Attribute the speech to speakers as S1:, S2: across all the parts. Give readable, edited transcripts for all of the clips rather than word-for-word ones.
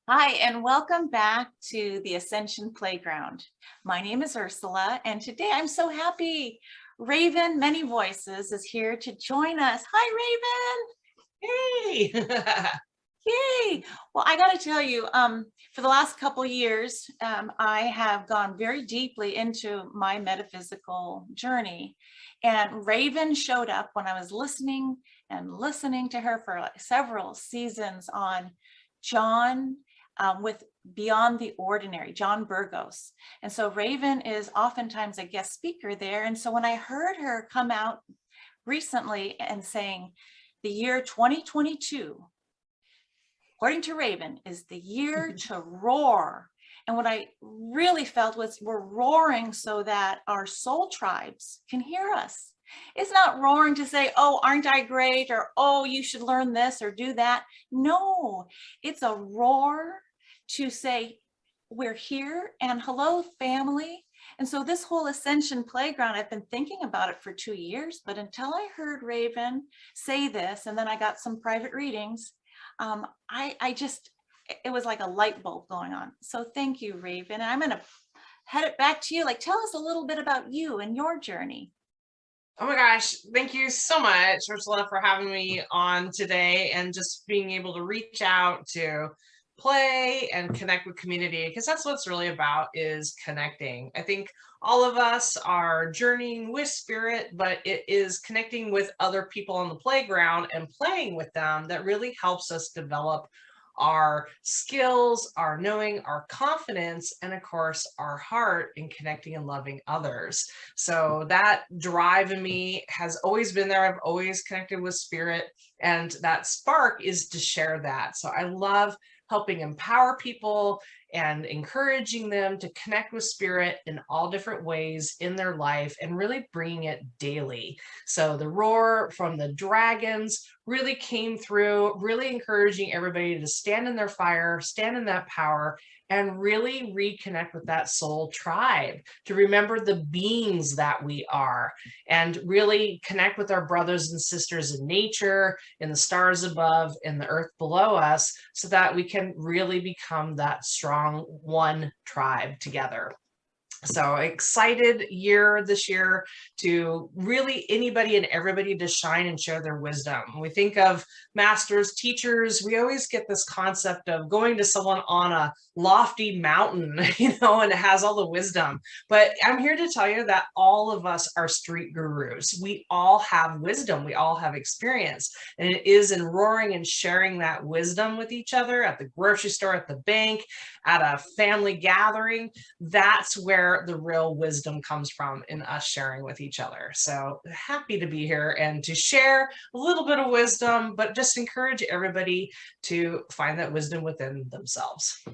S1: Hi, and welcome back to the Ascension Playground. My name is Ursula, and today I'm so happy Raven Many Voices is here to join us. Hi,
S2: Hey!
S1: Raven. Yay! Well, I got to tell you, for the last couple years, I have gone very deeply into my metaphysical journey, and Raven showed up when I was listening to her for like several seasons on John with Beyond the Ordinary, John Burgos. And so Raven is oftentimes a guest speaker there. And so when I heard her come out recently and saying the year 2022, according to Raven, is the year to roar. And what I really felt was we're roaring so that our soul tribes can hear us. It's not roaring to say, oh, aren't I great? Or, oh, you should learn this or do that. No, it's a roar to say, we're here and hello, family. And so this whole Ascension Playground, I've been thinking about it for 2 years, but until I heard Raven say this, and then I got some private readings, it was like a light bulb going on. So thank you, Raven. And I'm going to head it back to you. Like, tell us a little bit about you and your journey.
S2: Oh my gosh, thank you so much, Ursula, for having me on today and just being able to reach out to play and connect with community, because that's what it's really about, is connecting. I think all of us are journeying with spirit, but it is connecting with other people on the playground and playing with them that really helps us develop our skills, our knowing, our confidence, and of course, our heart in connecting and loving others. So that drive in me has always been there. I've always connected with spirit, and that spark is to share that. So I love helping empower people and encouraging them to connect with spirit in all different ways in their life and really bringing it daily. So the roar from the dragons really came through, really encouraging everybody to stand in their fire, stand in that power, and really reconnect with that soul tribe, to remember the beings that we are, and really connect with our brothers and sisters in nature, in the stars above, in the earth below us, so that we can really become that strong one tribe together. So excited year this year to really anybody and everybody to shine and share their wisdom. When we think of masters, teachers, we always get this concept of going to someone on a lofty mountain, and it has all the wisdom. But I'm here to tell you that all of us are street gurus. We all have wisdom. We all have experience. And it is in roaring and sharing that wisdom with each other at the grocery store, at the bank, at a family gathering. That's where the real wisdom comes from, in us sharing with each other. So happy to be here and to share a little bit of wisdom, but just encourage everybody to find that wisdom within themselves.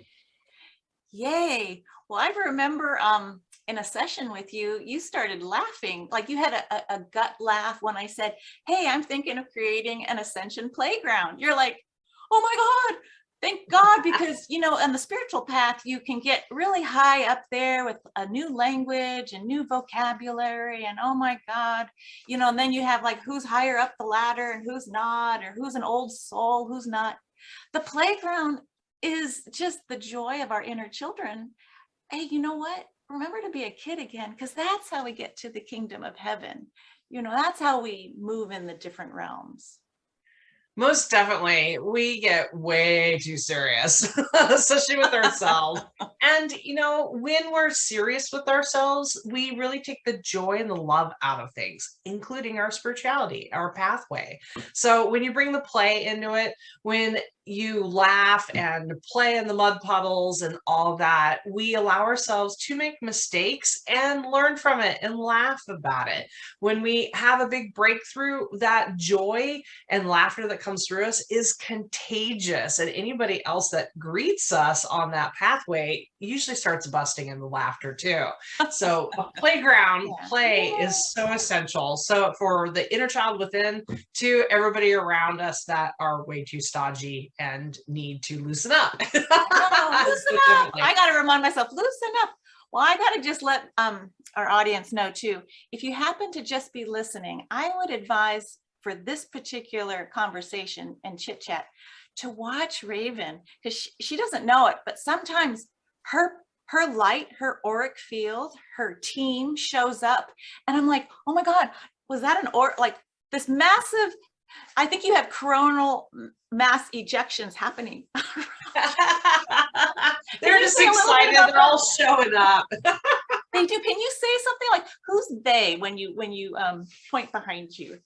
S1: Yay. Well, I remember in a session with you, you started laughing. Like you had a gut laugh when I said, hey, I'm thinking of creating an Ascension Playground. You're like, oh my God, thank God, because, on the spiritual path, you can get really high up there with a new language and new vocabulary. And oh my God, and then you have like who's higher up the ladder and who's not, or who's an old soul, who's not. The playground is just the joy of our inner children. Hey, you know what? Remember to be a kid again, because that's how we get to the kingdom of heaven. That's how we move in the different realms.
S2: Most definitely. We get way too serious, especially with ourselves. And, when we're serious with ourselves, we really take the joy and the love out of things, including our spirituality, our pathway. So when you bring the play into it, when you laugh and play in the mud puddles and all that, we allow ourselves to make mistakes and learn from it and laugh about it. When we have a big breakthrough, that joy and laughter that comes through us is contagious, and anybody else that greets us on that pathway usually starts busting into laughter too. So a playground play is so essential. So for the inner child within to everybody around us that are way too stodgy and need to loosen up.
S1: Loosen up. I got to remind myself, loosen up. Well, I got to just let our audience know too. If you happen to just be listening, I would advise for this particular conversation and chit chat to watch Raven, because she doesn't know it, but sometimes her light, her auric field, her team shows up, and I'm like, oh my God, was that an like this massive? I think you have coronal mass ejections happening.
S2: They're just excited. They're all showing up.
S1: They do. Can you say something like, who's they when you point behind you?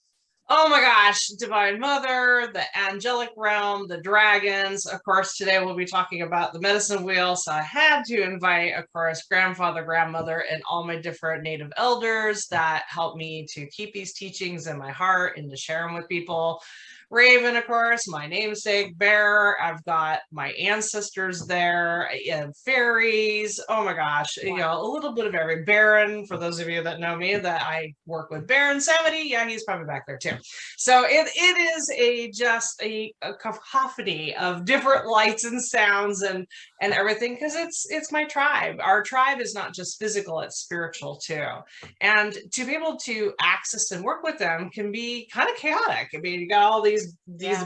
S2: Oh my gosh, Divine Mother, the angelic realm, the dragons. Of course, today we'll be talking about the medicine wheel. So I had to invite, of course, grandfather, grandmother, and all my different native elders that help me to keep these teachings in my heart and to share them with people. Raven, of course, my namesake, Bear. I've got my ancestors there, and fairies. Oh my gosh, you know, a little bit of every Baron. For those of you that know me, that I work with Baron 70. Yeah, he's probably back there too. So it is just a cacophony of different lights and sounds and everything, because it's my tribe. Our tribe is not just physical, it's spiritual too. And to be able to access and work with them can be kind of chaotic. I mean, you got all these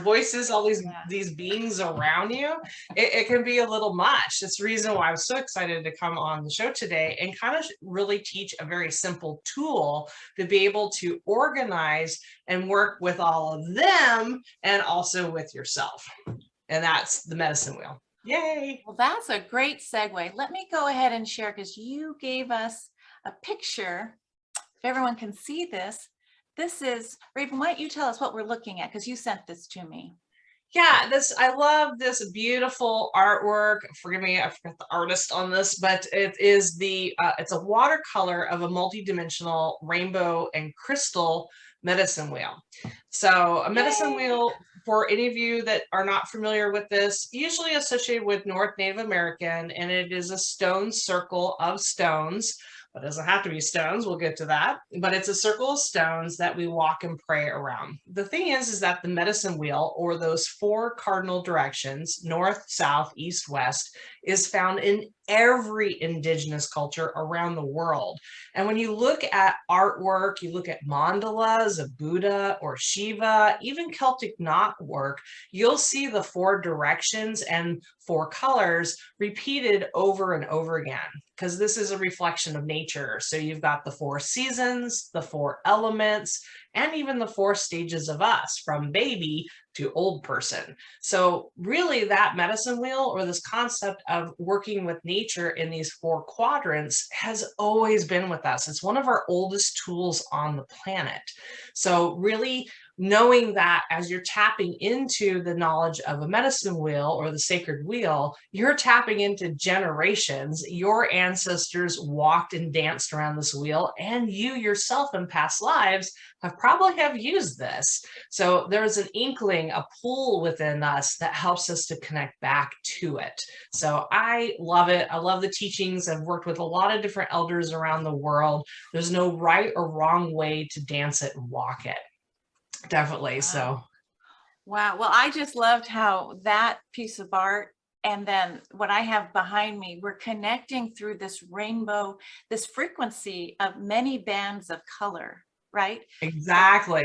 S2: voices, all these beings around you. It can be a little much. That's the reason why I was so excited to come on the show today and kind of really teach a very simple tool to be able to organize and work with all of them and also with yourself. And that's the medicine wheel. Yay.
S1: Well, that's a great segue. Let me go ahead and share, because you gave us a picture. If everyone can see this, this is, Raven, why don't you tell us what we're looking at, because you sent this to me.
S2: Yeah, I love this beautiful artwork. Forgive me, I forgot the artist on this, but it is it's a watercolor of a multidimensional rainbow and crystal medicine wheel. So a medicine wheel, for any of you that are not familiar with this, usually associated with North Native American, and it is a stone circle of stones. It doesn't have to be stones, we'll get to that, but it's a circle of stones that we walk and pray around. The thing is that the medicine wheel, or those 4 cardinal directions, north, south, east, west, is found in every indigenous culture around the world. And when you look at artwork, you look at mandalas of Buddha or Shiva, even Celtic knot work, you'll see the 4 directions and 4 colors repeated over and over again, because this is a reflection of nature. So you've got the 4 seasons, the 4 elements, and even the 4 stages of us, from baby to old person. So really, that medicine wheel, or this concept of working with nature in these 4 quadrants, has always been with us. It's one of our oldest tools on the planet. So really knowing that as you're tapping into the knowledge of a medicine wheel or the sacred wheel, you're tapping into generations. Your ancestors walked and danced around this wheel, and you yourself in past lives probably have used this. So there's an inkling, a pull within us that helps us to connect back to it. So I love it. I love the teachings. I've worked with a lot of different elders around the world. There's no right or wrong way to dance it and walk it. Definitely. Wow. So
S1: wow. Well, I just loved how that piece of art, and then what I have behind me, we're connecting through this rainbow, this frequency of many bands of color, right?
S2: Exactly.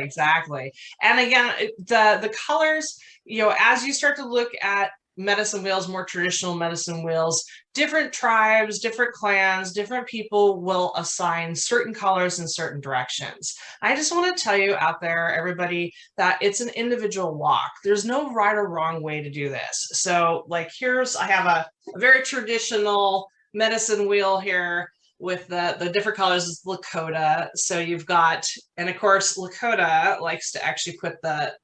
S2: And again, the colors, you know, as you start to look at medicine wheels, more traditional medicine wheels, different tribes, different clans, different people will assign certain colors in certain directions. I just want to tell you out there, everybody, that it's an individual walk. There's no right or wrong way to do this. So like I have a very traditional medicine wheel here with the different colors. Is Lakota. So you've got, and of course, Lakota likes to actually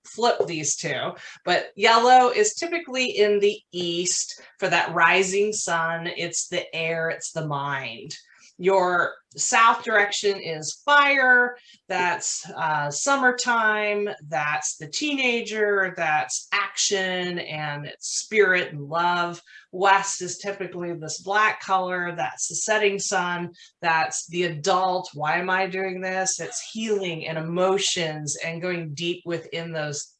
S2: flip these 2, but yellow is typically in the east for that rising sun. It's the air, it's the mind. Your south direction is fire. That's summertime. That's the teenager. That's action and it's spirit and love. West is typically this black color. That's the setting sun. That's the adult. Why am I doing this? It's healing and emotions and going deep within those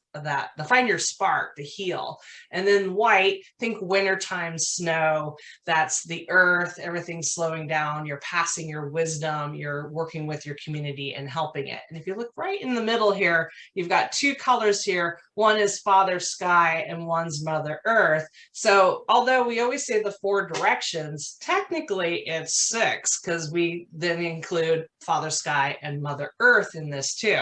S2: find your spark, the heal. And then white, think wintertime snow. That's the earth, everything's slowing down. You're passing your wisdom, you're working with your community and helping it. And if you look right in the middle here, you've got two colors here. One is Father Sky and one's Mother Earth. So although we always say the 4 directions, technically it's 6, because we then include Father Sky and Mother Earth in this too.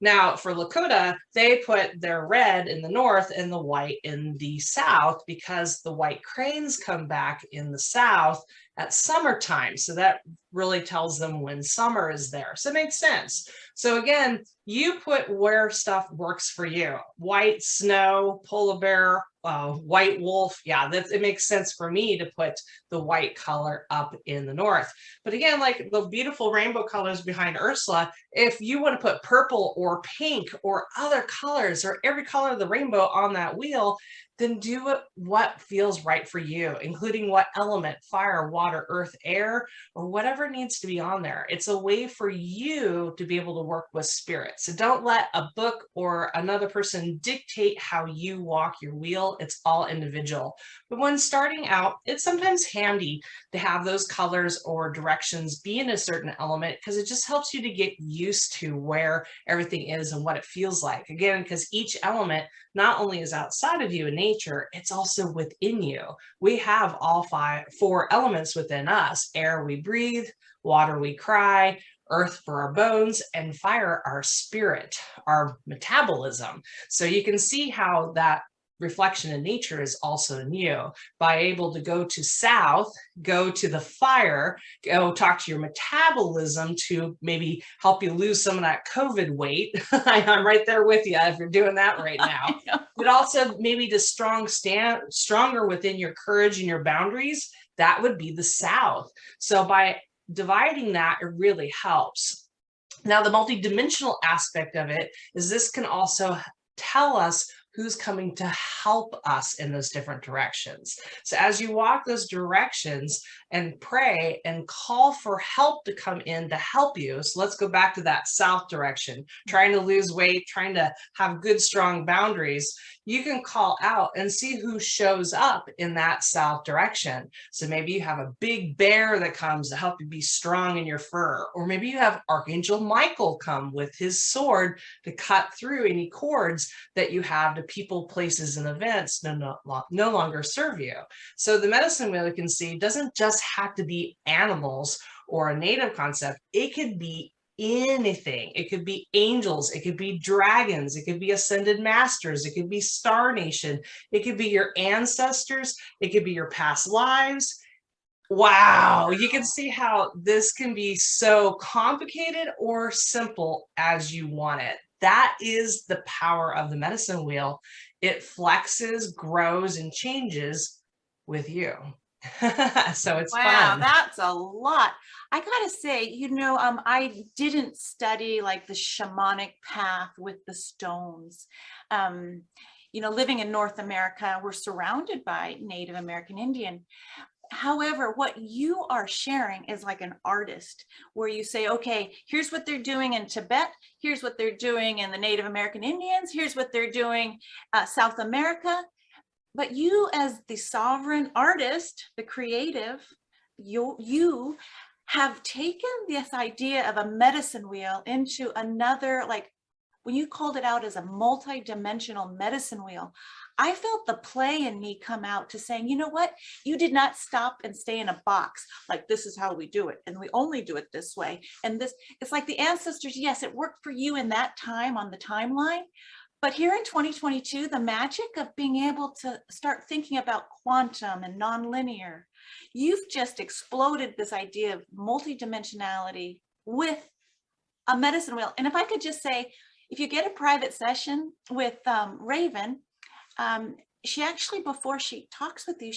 S2: Now for Lakota, they put their red in the north and the white in the south, because the white cranes come back in the south at summertime. So that really tells them when summer is there. So it makes sense. So again, you put where stuff works for you. White, snow, polar bear, white wolf. Yeah, it makes sense for me to put the white color up in the north. But again, like the beautiful rainbow colors behind Ursula, if you want to put purple or pink or other colors or every color of the rainbow on that wheel, then do what feels right for you, including what element, fire, water, earth, air, or whatever needs to be on there. It's a way for you to be able to work with spirit. So don't let a book or another person dictate how you walk your wheel. It's all individual. But when starting out, it's sometimes handy to have those colors or directions be in a certain element, because it just helps you to get used to where everything is and what it feels like. Again, because each element not only is outside of you in nature, it's also within you. We have all 4 elements within us: air we breathe, water we cry, earth for our bones, and fire our spirit, our metabolism. So you can see how that reflection in nature is also in you. By able to go to south, go to the fire, go talk to your metabolism to maybe help you lose some of that COVID weight. I'm right there with you if you're doing that right now. But also maybe to stronger within your courage and your boundaries, that would be the south. So by dividing that, it really helps. Now, the multidimensional aspect of it is this can also tell us who's coming to help us in those different directions. So as you walk those directions and pray and call for help to come in to help you. So let's go back to that south direction, trying to lose weight, trying to have good, strong boundaries. You can call out and see who shows up in that south direction. So maybe you have a big bear that comes to help you be strong in your fur, or maybe you have Archangel Michael come with his sword to cut through any cords that you have to people, places, and events no longer serve you. So the medicine wheel, you can see, doesn't just have to be animals or a native concept. It could be anything. It could be angels, it could be dragons, it could be ascended masters, it could be Star Nation, it could be your ancestors, it could be your past lives. Wow, you can see how this can be so complicated or simple as you want it. That is the power of the medicine wheel. It flexes, grows, and changes with you. So it's
S1: wow,
S2: fun.
S1: that's a lot. I gotta say, I didn't study like the shamanic path with the stones. Living in North America, we're surrounded by Native American Indian. However, what you are sharing is like an artist, where you say, okay, here's what they're doing in Tibet, here's what they're doing in the Native American Indians, here's what they're doing South America. But you, as the sovereign artist, the creative, you have taken this idea of a medicine wheel into another, like when you called it out as a multi-dimensional medicine wheel, I felt the play in me come out to saying, you know what? You did not stop and stay in a box. Like, this is how we do it. And we only do it this way. And this, it's like the ancestors. Yes, it worked for you in that time on the timeline. But here in 2022, the magic of being able to start thinking about quantum and nonlinear, you've just exploded this idea of multidimensionality with a medicine wheel. And if I could just say, if you get a private session with Raven, she actually, before she talks with you,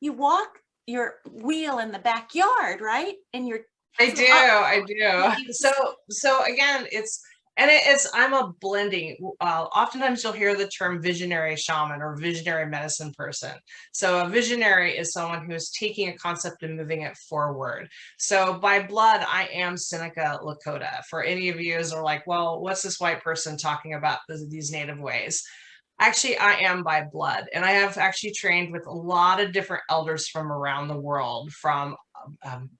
S1: you walk your wheel in the backyard, right? And you're
S2: I do. So again, it's And I'm a blending. Oftentimes you'll hear the term visionary shaman or visionary medicine person. So a visionary is someone who is taking a concept and moving it forward. So by blood, I am Seneca Lakota. For any of you who are like, well, what's this white person talking about these native ways? Actually, I am by blood, and I have actually trained with a lot of different elders from around the world, from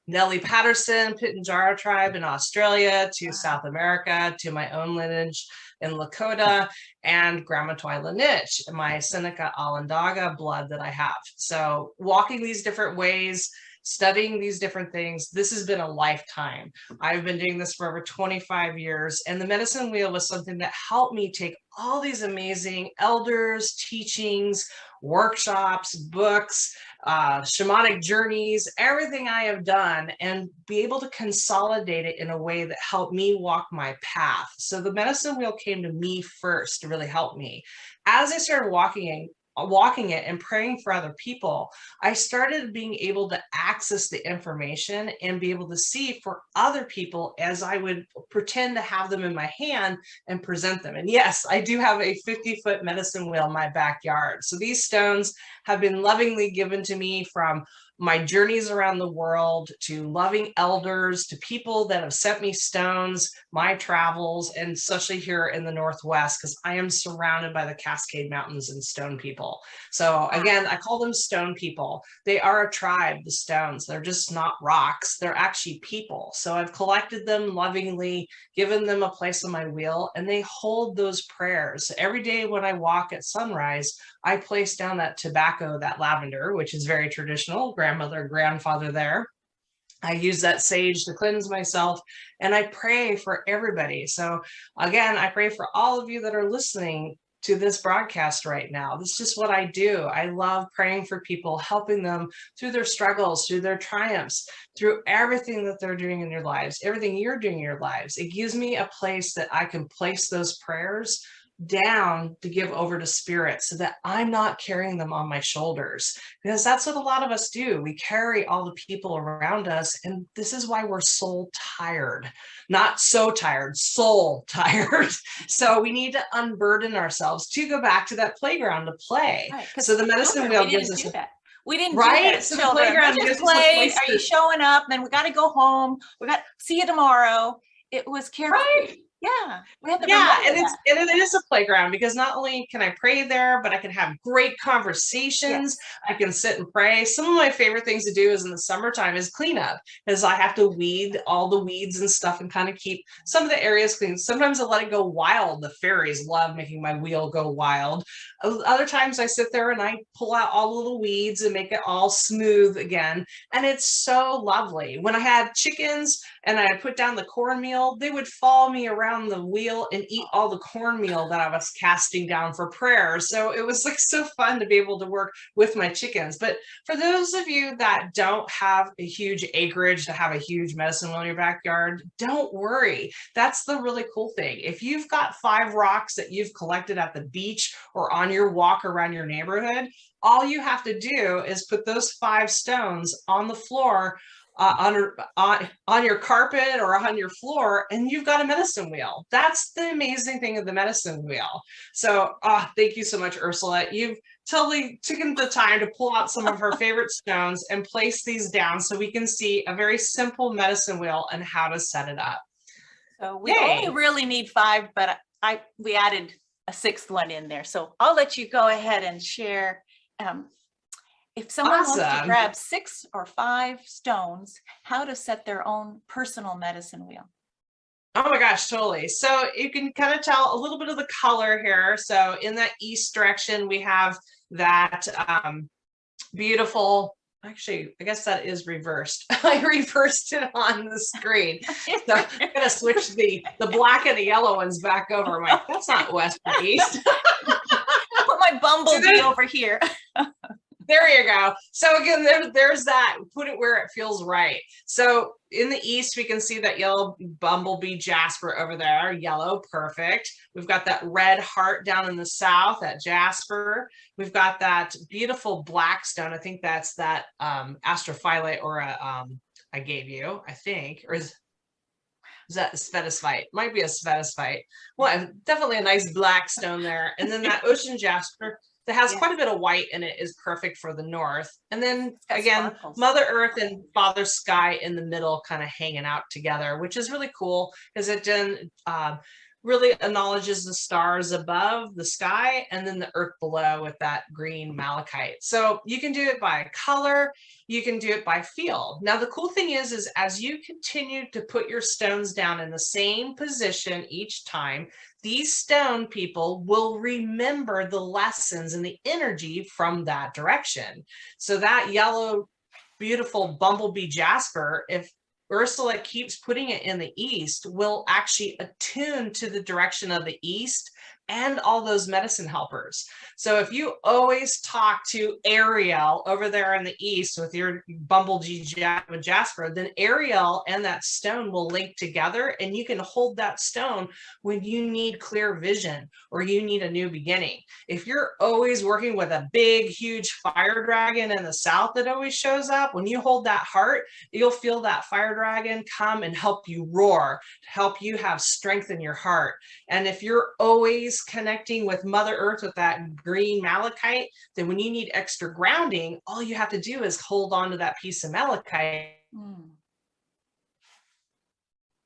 S2: Nellie Patterson, Pitjantjara tribe in Australia, to South America, to my own lineage in Lakota, and Grandma Twyla Nitch, my Seneca Onondaga blood that I have. So walking these different ways, studying these different things, this has been a lifetime. I've been doing this for over 25 years, and the medicine wheel was something that helped me take all these amazing elders, teachings, workshops, books, shamanic journeys, everything I have done, and be able to consolidate it in a way that helped me walk my path. So the medicine wheel came to me first to really help me. As I started walking it and praying for other people, I started being able to access the information and be able to see for other people as I would pretend to have them in my hand and present them. And yes, I do have a 50-foot medicine wheel in my backyard. So these stones have been lovingly given to me from my journeys around the world, to loving elders, to people that have sent me stones, my travels, and especially here in the Northwest, because I am surrounded by the Cascade Mountains and stone people. So again, I call them stone people. They are a tribe, the stones. They're just not rocks. They're actually people. So I've collected them lovingly, given them a place on my wheel, and they hold those prayers. Every day when I walk at sunrise, I place down that tobacco, that lavender, which is very traditional, grandmother, grandfather there. I use that sage to cleanse myself, and I pray for everybody. So again, I pray for all of you that are listening to this broadcast right now. This is just what I do. I love praying for people, helping them through their struggles, through their triumphs, through everything that they're doing in their lives, everything you're doing in your lives. It gives me a place that I can place those prayers down to give over to spirit, so that I'm not carrying them on my shoulders, because that's what a lot of us do. We carry all the people around us, and this is why we're soul tired. Not so tired, soul tired. So we need to unburden ourselves to go back to that playground to play.
S1: Right,
S2: so the medicine wheel gives us
S1: we didn't
S2: right?
S1: do that as
S2: So
S1: children.
S2: the playground
S1: We just
S2: gives us a
S1: played.
S2: place
S1: Are you showing up? Then we got to go home. We got see you tomorrow. It was carefree.
S2: Right.
S1: Yeah, we have to
S2: and it is a playground, because not only can I pray there, but I can have great conversations. Yes. I can sit and pray. Some of my favorite things to do is in the summertime is clean up, because I have to weed all the weeds and stuff and kind of keep some of the areas clean. Sometimes I let it go wild. The fairies love making my wheel go wild. Other times I sit there and I pull out all the little weeds and make it all smooth again. And it's so lovely. When I had chickens and I put down the cornmeal, they would follow me around the wheel and eat all the cornmeal that I was casting down for prayer. So it was like so fun to be able to work with my chickens. But for those of you that don't have a huge acreage to have a huge medicine wheel in your backyard, don't worry. That's the really cool thing. If you've got 5 rocks that you've collected at the beach or on your walk around your neighborhood, all you have to do is put those 5 stones on the floor, on your carpet or on your floor, and you've got a medicine wheel. That's the amazing thing of the medicine wheel. So thank you so much, Ursula. You've totally taken the time to pull out some of her favorite stones and place these down so we can see a very simple medicine wheel and how to set it up.
S1: So we only really need 5, but we added a 6th one in there. So I'll let you go ahead and share. If someone wants to grab 6 or 5 stones, how to set their own personal medicine wheel.
S2: Oh my gosh, totally. So you can kind of tell a little bit of the color here. So in that east direction, we have that beautiful, actually, I guess that is reversed. I reversed it on the screen. So I'm going to switch the black and the yellow ones back over. I'm like, that's not west or east.
S1: Put my bumblebee over here.
S2: There you go. So again, there's that. Put it where it feels right. So in the east, we can see that yellow bumblebee jasper over there. Yellow, perfect. We've got that red heart down in the south, that jasper. We've got that beautiful black stone. I think that's that astrophyllite or I gave you, I think. Or is Is that a sphetisphite? Might be a sphetisphite. Well, definitely a nice black stone there. And then that ocean jasper that has quite a bit of white in it is perfect for the north. And then again,
S1: sparkles.
S2: Mother Earth and Father Sky in the middle, kind of hanging out together, which is really cool because it then really acknowledges the stars above the sky and then the earth below with that green malachite. So you can do it by color, you can do it by feel. Now, the cool thing is as you continue to put your stones down in the same position each time, these stone people will remember the lessons and the energy from that direction. So that yellow, beautiful bumblebee jasper, if Ursula keeps putting it in the east, will actually attune to the direction of the east and all those medicine helpers. So if you always talk to Ariel over there in the east with your bumblebee jasper, then Ariel and that stone will link together, and you can hold that stone when you need clear vision or you need a new beginning. If you're always working with a big, huge fire dragon in the south that always shows up, when you hold that heart, you'll feel that fire dragon come and help you roar, help you have strength in your heart. And if you're always connecting with Mother Earth with that green malachite, then when you need extra grounding, all you have to do is hold on to that piece of malachite.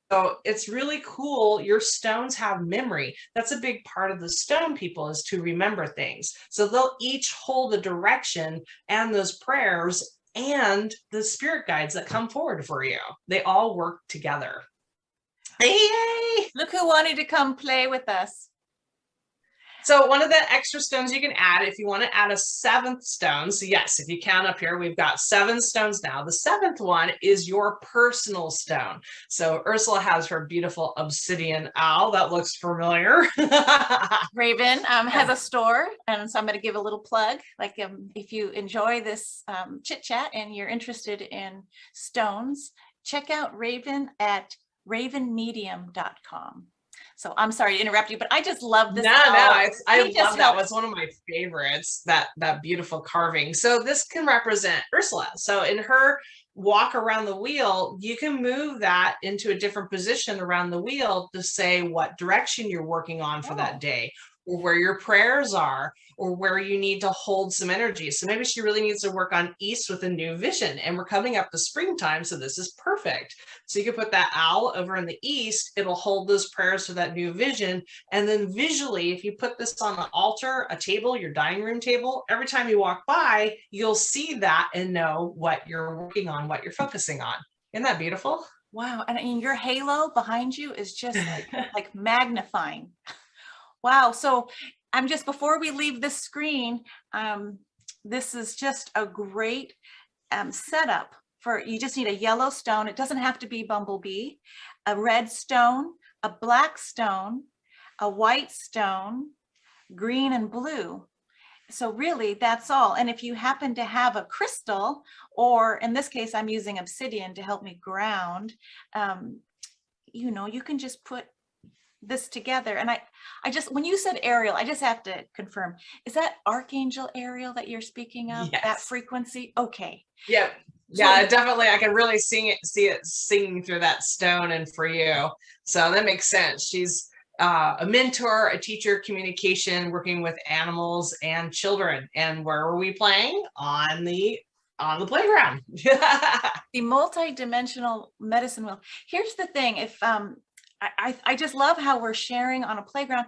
S2: So it's really cool. Your stones have memory. That's a big part of the stone people, is to remember things. So they'll each hold a direction and those prayers and the spirit guides that come forward for you. They all work together. Yay!
S1: Look who wanted to come play with us.
S2: So one of the extra stones you can add, if you want to add a seventh stone. So yes, if you count up here, we've got 7 stones now. The 7th one is your personal stone. So Ursula has her beautiful obsidian owl. That looks familiar.
S1: Raven has a store, and so I'm going to give a little plug. Like if you enjoy this chit chat and you're interested in stones, check out Raven at ravenmedium.com. So I'm sorry to interrupt you, but I just love this.
S2: I love that. It's one of my favorites, that beautiful carving. So this can represent Ursula. So in her walk around the wheel, you can move that into a different position around the wheel to say what direction you're working on for that day, or where your prayers are, or where you need to hold some energy. So maybe she really needs to work on east with a new vision, and we're coming up to springtime, so this is perfect. So you can put that owl over in the east, it'll hold those prayers for that new vision. And then visually, if you put this on an altar, a table, your dining room table, every time you walk by, you'll see that and know what you're working on, what you're focusing on. Isn't that beautiful?
S1: Wow. And I mean, your halo behind you is just like magnifying. Wow. So I'm just, before we leave this screen, this is just a great setup for, you just need a yellow stone. It doesn't have to be bumblebee, a red stone, a black stone, a white stone, green and blue. So really that's all. And if you happen to have a crystal, or in this case, I'm using obsidian to help me ground, you can just put this together. And I just, when you said Ariel, I just have to confirm, is that Archangel Ariel that you're speaking of?
S2: Yes.
S1: That frequency? Okay.
S2: Yep. Yeah, definitely. I can really see it singing through that stone and for you. So that makes sense. She's a mentor, a teacher, communication, working with animals and children. And where were we playing? On the playground.
S1: The multi-dimensional medicine wheel. Here's the thing. If I just love how we're sharing on a playground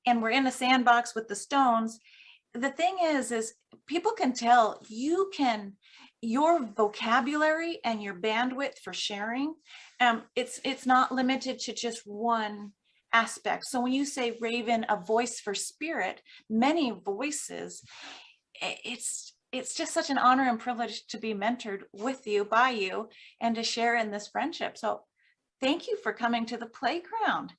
S1: and we're in a sandbox with the stones. The thing is people can tell your vocabulary and your bandwidth for sharing, it's not limited to just one aspect. So when you say Raven, a voice for spirit, many voices, it's just such an honor and privilege to be mentored with you, by you, and to share in this friendship. So thank you for coming to the playground.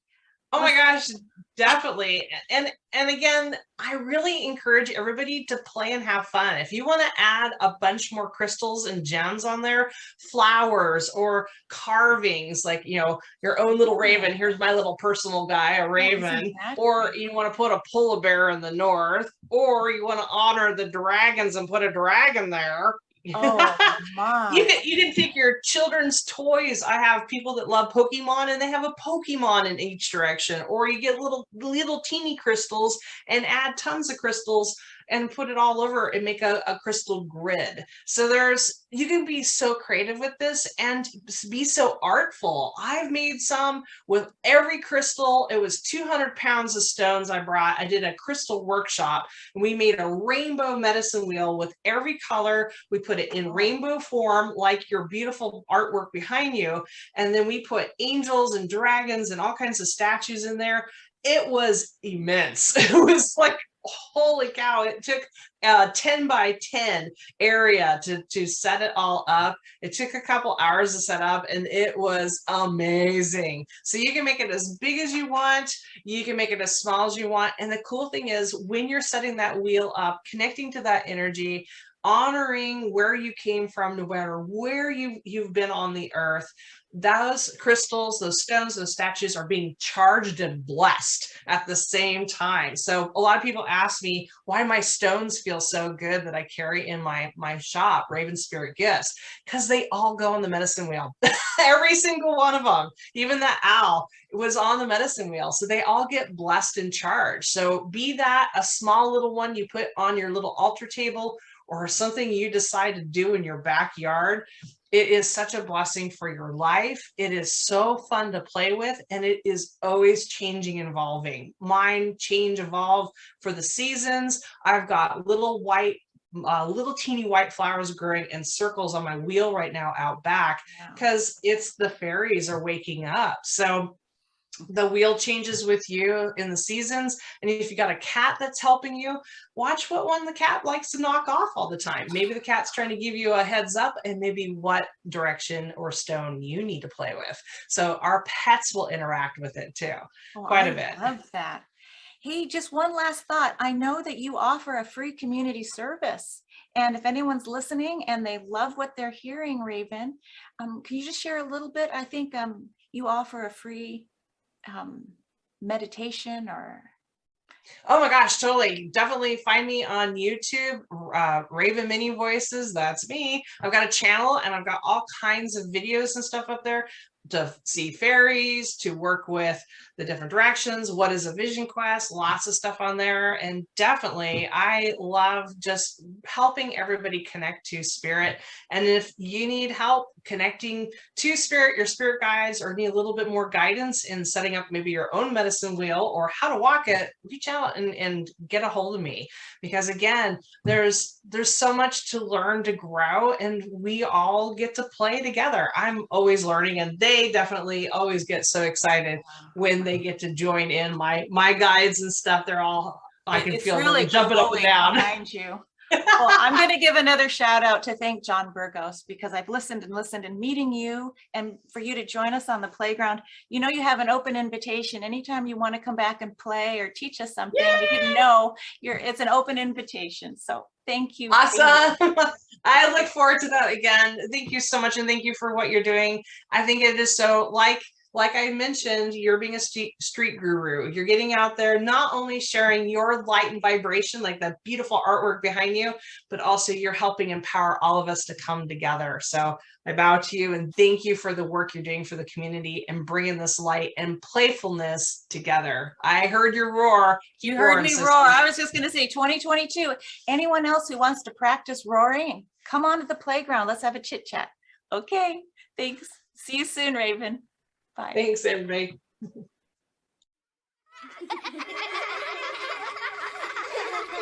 S2: Oh my gosh, definitely. And again, I really encourage everybody to play and have fun. If you want to add a bunch more crystals and gems on there, flowers or carvings, like, your own little raven. Here's my little personal guy, a raven. Or you want to put a polar bear in the north, or you want to honor the dragons and put a dragon there.
S1: Oh
S2: You
S1: my.
S2: can take your children's toys. I have people that love Pokemon and they have a Pokemon in each direction. Or you get little teeny crystals and add tons of crystals and put it all over and make a crystal grid. So you can be so creative with this and be so artful. I've made some with every crystal. It was 200 pounds of stones I brought. I did a crystal workshop and we made a rainbow medicine wheel with every color. We put it in rainbow form, like your beautiful artwork behind you. And then we put angels and dragons and all kinds of statues in there. It was immense. It was like, holy cow, it took 10 by 10 area to set it all up. It took a couple hours to set up and it was amazing. So you can make it as big as you want, you can make it as small as you want. And the cool thing is when you're setting that wheel up, connecting to that energy, honoring where you came from, no matter where you've been on the earth, those crystals, those stones, those statues are being charged and blessed at the same time. So a lot of people ask me why my stones feel so good that I carry in my shop, Raven Spirit Gifts, because they all go on the medicine wheel. Every single one of them, even the owl, was on the medicine wheel. So they all get blessed and charged. So be that a small little one you put on your little altar table or something you decide to do in your backyard, it is such a blessing for your life. It is so fun to play with, and it is always changing and evolving. Mine change, evolve for the seasons. I've got little teeny white flowers growing in circles on my wheel right now out back because it's the fairies are waking up. So the wheel changes with you in the seasons. And if you got a cat that's helping you, watch what one the cat likes to knock off all the time. Maybe the cat's trying to give you a heads up and maybe what direction or stone you need to play with. So our pets will interact with it too, quite a bit.
S1: I love that. Hey, just one last thought. I know that you offer a free community service. And if anyone's listening and they love what they're hearing, Raven, can you just share a little bit? I think you offer a free meditation or...
S2: Oh my gosh, totally. Definitely find me on YouTube, Raven Mini Voices. That's me. I've got a channel and I've got all kinds of videos and stuff up there to see fairies, to work with the different directions. What is a vision quest? Lots of stuff on there. And definitely, I love just helping everybody connect to spirit. And if you need help connecting to spirit, your spirit guides, or need a little bit more guidance in setting up maybe your own medicine wheel or how to walk it, reach out and get a hold of me. Because again, there's so much to learn, to grow, and we all get to play together. I'm always learning, and they definitely always get so excited when they get to join in my guides and stuff. They're all, I can feel really them jumping up and down
S1: behind you. Well, I'm going to give another shout out to thank John Burgos, because I've listened and meeting you, and for you to join us on the playground. You know, you have an open invitation anytime you want to come back and play or teach us something. You didn't know, it's an open invitation. So thank you.
S2: Awesome. I look forward to that again. Thank you so much. And thank you for what you're doing. I think it is so, like I mentioned, you're being a street guru. You're getting out there, not only sharing your light and vibration, like that beautiful artwork behind you, but also you're helping empower all of us to come together. So I bow to you and thank you for the work you're doing for the community and bringing this light and playfulness together. I heard your roar.
S1: You heard me roar. I was just going to say 2022. Anyone else who wants to practice roaring, come on to the playground. Let's have a chit chat. Okay. Thanks. See you soon, Raven. Bye.
S2: Thanks, everybody.